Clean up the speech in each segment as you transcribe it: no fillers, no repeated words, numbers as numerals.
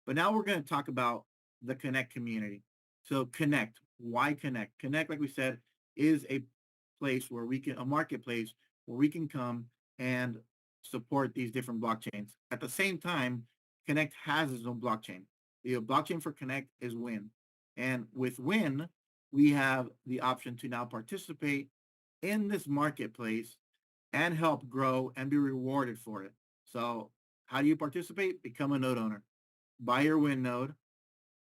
But now we're going to talk about the Connect community. So Connect, why Connect? Connect, like we said, is a place where we can, a marketplace where we can come and support these different blockchains. At the same time, Connect has its own blockchain. The blockchain for Connect is Win. And with Win, we have the option to now participate in this marketplace and help grow and be rewarded for it. So, how do you participate? Become a node owner, buy your Win node,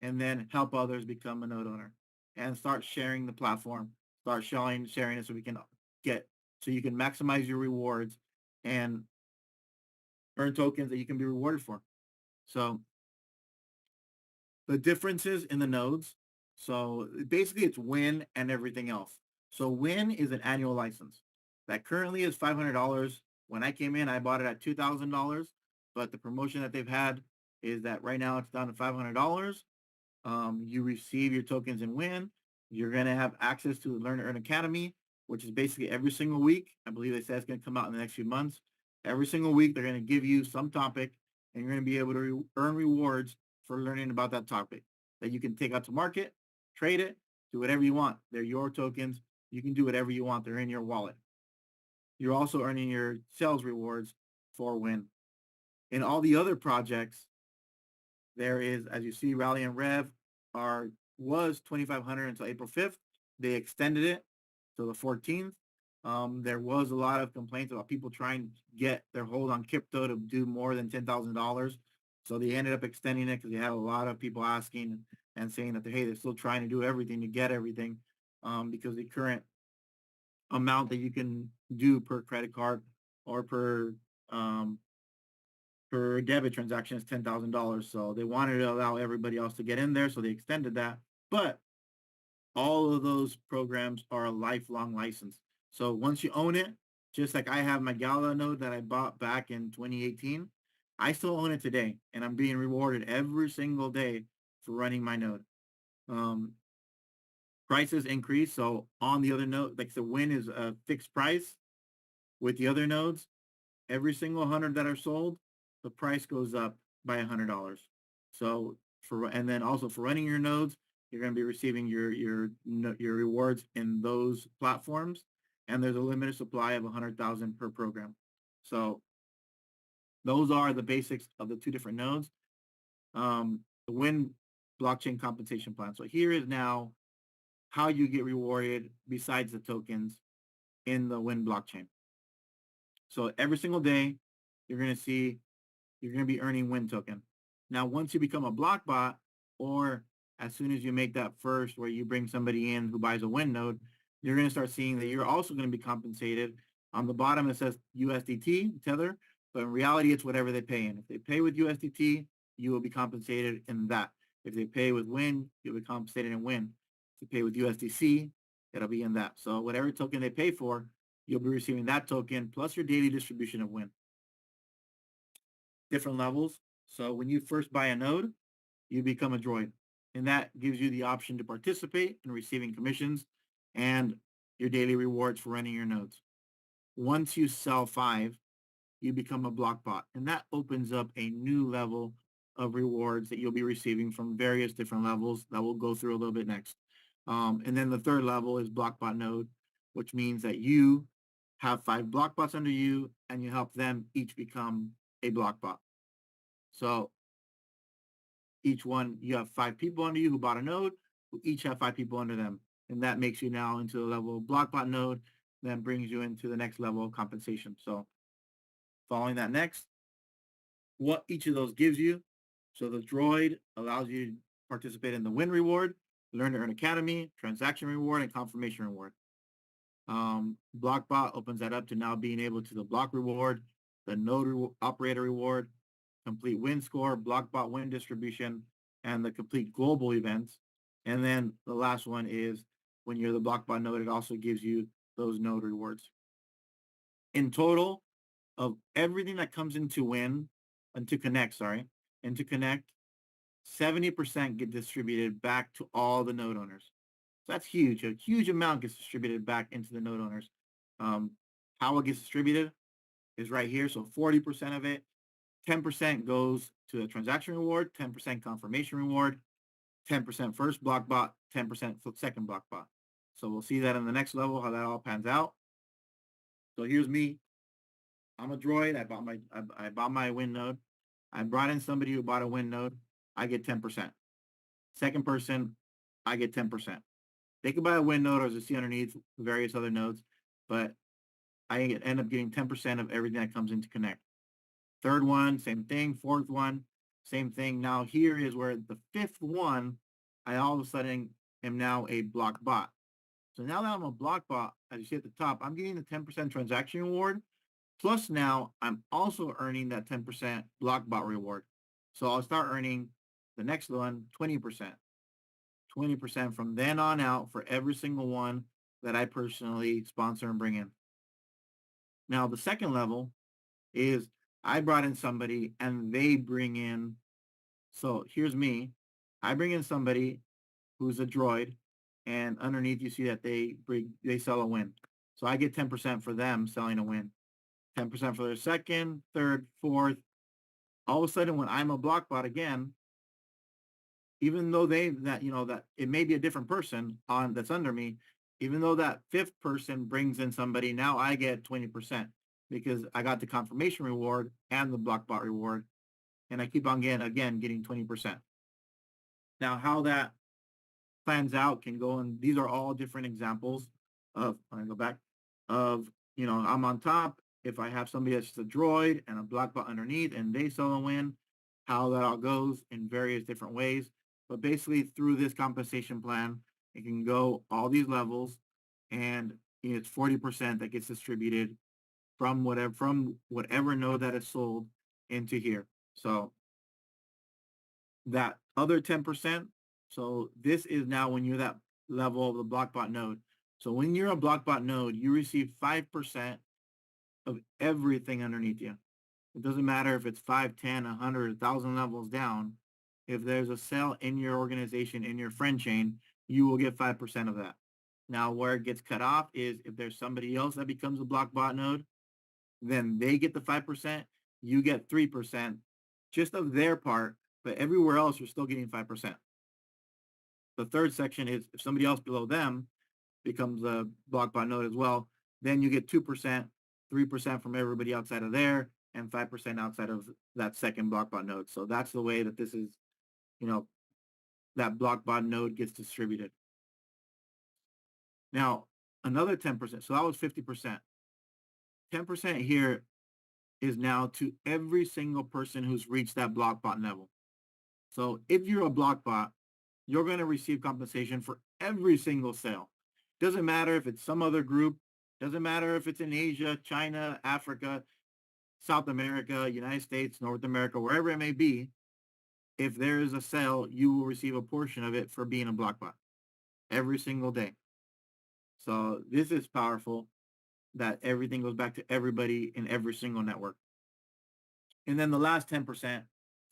and then help others become a node owner and start sharing the platform. Start sharing it so we can get so you can maximize your rewards and earn tokens that you can be rewarded for. So the differences in the nodes. So basically it's Win and everything else. So Win is an annual license that currently is $500. When I came in, I bought it at $2,000, but the promotion that they've had is that right now it's down to $500. You receive your tokens in Win. You're going to have access to the Learn to Earn Academy, which is basically every single week. I believe they said it's going to come out in the next few months. Every single week, they're going to give you some topic, and you're going to be able to earn rewards for learning about that topic that you can take out to market, trade it, do whatever you want. They're your tokens. You can do whatever you want. They're in your wallet. You're also earning your sales rewards for Win. In all the other projects, there is, as you see, Rally and Rev are was 2,500 until April 5th. They extended it to the 14th. There was a lot of complaints about people trying to get their hold on crypto to do more than $10,000. So they ended up extending it because they had a lot of people asking and saying that hey, they're still trying to do everything to get everything because the current amount that you can do per credit card or um, per debit transaction is $10,000. So they wanted to allow everybody else to get in there, so they extended that. But all of those programs are a lifelong license. So once you own it, just like I have my Gala node that I bought back in 2018, I still own it today, and I'm being rewarded every single day for running my node. Um, Prices increase. So on the other node, like the Win is a fixed price. With the other nodes, every single 100 that are sold, the price goes up by $100. So and then also for running your nodes, you're going to be receiving your rewards in those platforms, and there's a limited supply of 100,000 per program. So those are the basics of the two different nodes. The Win blockchain compensation plan. So here is now how you get rewarded besides the tokens in the Win blockchain. So every single day, you're going to see you're going to be earning Win token. Now, once you become a block bot, or as soon as you make that first where you bring somebody in who buys a Win node, you're going to start seeing that you're also going to be compensated. On the bottom, it says USDT, Tether, but in reality, it's whatever they pay in. If they pay with USDT, you will be compensated in that. If they pay with Win, you'll be compensated in Win. If you pay with USDC, it'll be in that. So whatever token they pay for, you'll be receiving that token plus your daily distribution of Win. Different levels. So when you first buy a node, you become a droid. And that gives you the option to participate in receiving commissions and your daily rewards for running your nodes. Once you sell 5, you become a block bot. And that opens up a new level of rewards that you'll be receiving from various different levels that we'll go through a little bit next. And then the third level is block bot node, which means that you have 5 block bots under you and you help them each become a block bot. So each one, you have 5 people under you who bought a node, who each have 5 people under them. And that makes you now into the level of block bot node, then brings you into the next level of compensation. So following that next, what each of those gives you. So the droid allows you to participate in the Win reward, Learn to Earn Academy, transaction reward, and confirmation reward. Blockbot opens that up to now being able to the block reward, the node operator reward, complete win score, blockbot win distribution, and the complete global events. And then the last one is when you're the blockbot node, it also gives you those node rewards. In total, of everything that comes into Win, into Connect, into Connect, 70% get distributed back to all the node owners. So that's huge. A huge amount gets distributed back into the node owners. How it gets distributed is right here. So 40% of it 10% goes to the transaction reward, 10% confirmation reward, 10% first block bot, 10% second block bot. So we'll see that in the next level, how that all pans out. So here's me. I'm a droid. I bought my win node. I brought in somebody who bought a win node. I get 10%. Second person, I get 10%. They could buy a win node, or as you see underneath, various other nodes, but I end up getting 10% of everything that comes into Connect. Third one, same thing. Fourth one, same thing. Now here is where the fifth one, I all of a sudden am now a block bot. So now that I'm a block bot, as you see at the top, I'm getting the 10% transaction reward. Plus now I'm also earning that 10% block bot reward. So I'll start earning the next one, 20%. 20% from then on out for every single one that I personally sponsor and bring in. Now, the second level is I brought in somebody and they bring in, so here's me. I bring in somebody who's a droid, and underneath you see that they sell a win. So I get 10% for them selling a win, 10% for their second, third, fourth. All of a sudden, when I'm a block bot again, even though that it may be a different person on that's under me, even though that fifth person brings in somebody, now I get 20% because I got the confirmation reward and the block bot reward, and I keep on getting 20%. Now, how that plans out can go, and these are all different examples of, I go back, of, I'm on top. If I have somebody that's just a droid and a block bot underneath and they sell a win, how that all goes in various different ways. But basically through this compensation plan, it can go all these levels, and it's 40% that gets distributed from whatever node that is sold into here. So that other 10%. So this is now when you're that level of the blockbot node. So when you're a blockbot node, you receive 5% of everything underneath you. It doesn't matter if it's 5, 10, 100, 1,000 levels down. If there's a sale in your organization, in your friend chain, you will get 5% of that. Now, where it gets cut off is if there's somebody else that becomes a blockbot node, then they get the 5%, you get 3% just of their part, but everywhere else you're still getting 5%. The third section is if somebody else below them becomes a blockbot node as well, then you get 2%, 3% from everybody outside of there, and 5% outside of that second blockbot node. So that's the way that this is, that blockbot node gets distributed. Now, another 10%. So that was 50%. 10% here is now to every single person who's reached that blockbot level. So if you're a blockbot, you're going to receive compensation for every single sale. Doesn't matter if it's some other group, doesn't matter if it's in Asia, China, Africa, South America, United States, North America, wherever it may be. If there is a sale, you will receive a portion of it for being a blockbot every single day. So this is powerful that everything goes back to everybody in every single network. And then the last 10%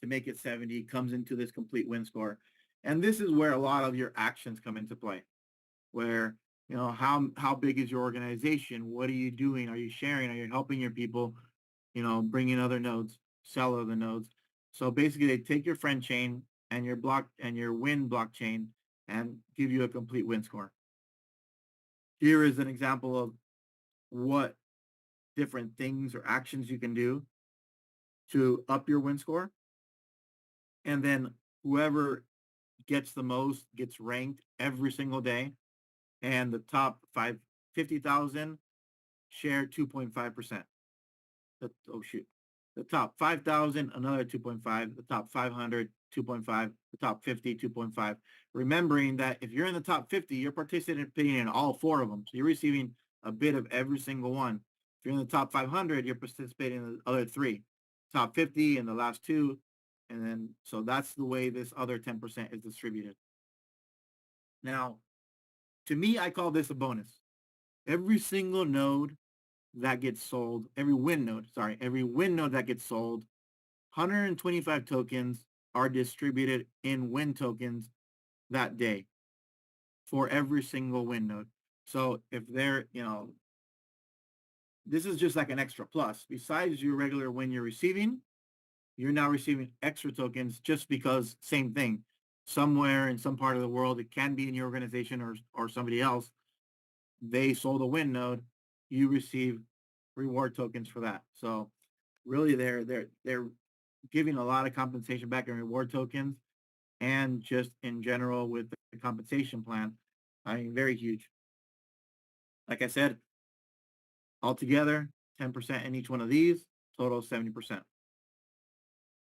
to make it 70 comes into this complete win score. And this is where a lot of your actions come into play, where, how big is your organization? What are you doing? Are you sharing? Are you helping your people, bring in other nodes, sell other nodes? So basically they take your friend chain and your block and your win blockchain and give you a complete win score. Here is an example of what different things or actions you can do to up your win score. And then whoever gets the most gets ranked every single day. And the top 50,000 share 2.5%. The top 5,000, another 2.5, the top 500, 2.5, the top 50, 2.5. Remembering that if you're in the top 50, you're participating in all four of them. So you're receiving a bit of every single one. If you're in the top 500, you're participating in the other three. Top 50 and the last two. And then, so that's the way this other 10% is distributed. Now, to me, I call this a bonus. Every single node that gets sold, every win node that gets sold, 125 tokens are distributed in win tokens that day for every single win node. So if they're, this is just like an extra plus. Besides your regular win you're receiving, you're now receiving extra tokens just because same thing. Somewhere in some part of the world, it can be in your organization or somebody else. They sold a win node, you receive reward tokens for that. So really, they're giving a lot of compensation back in reward tokens, and just in general with the compensation plan. I mean, very huge. Like I said, altogether, 10% in each one of these, total 70%.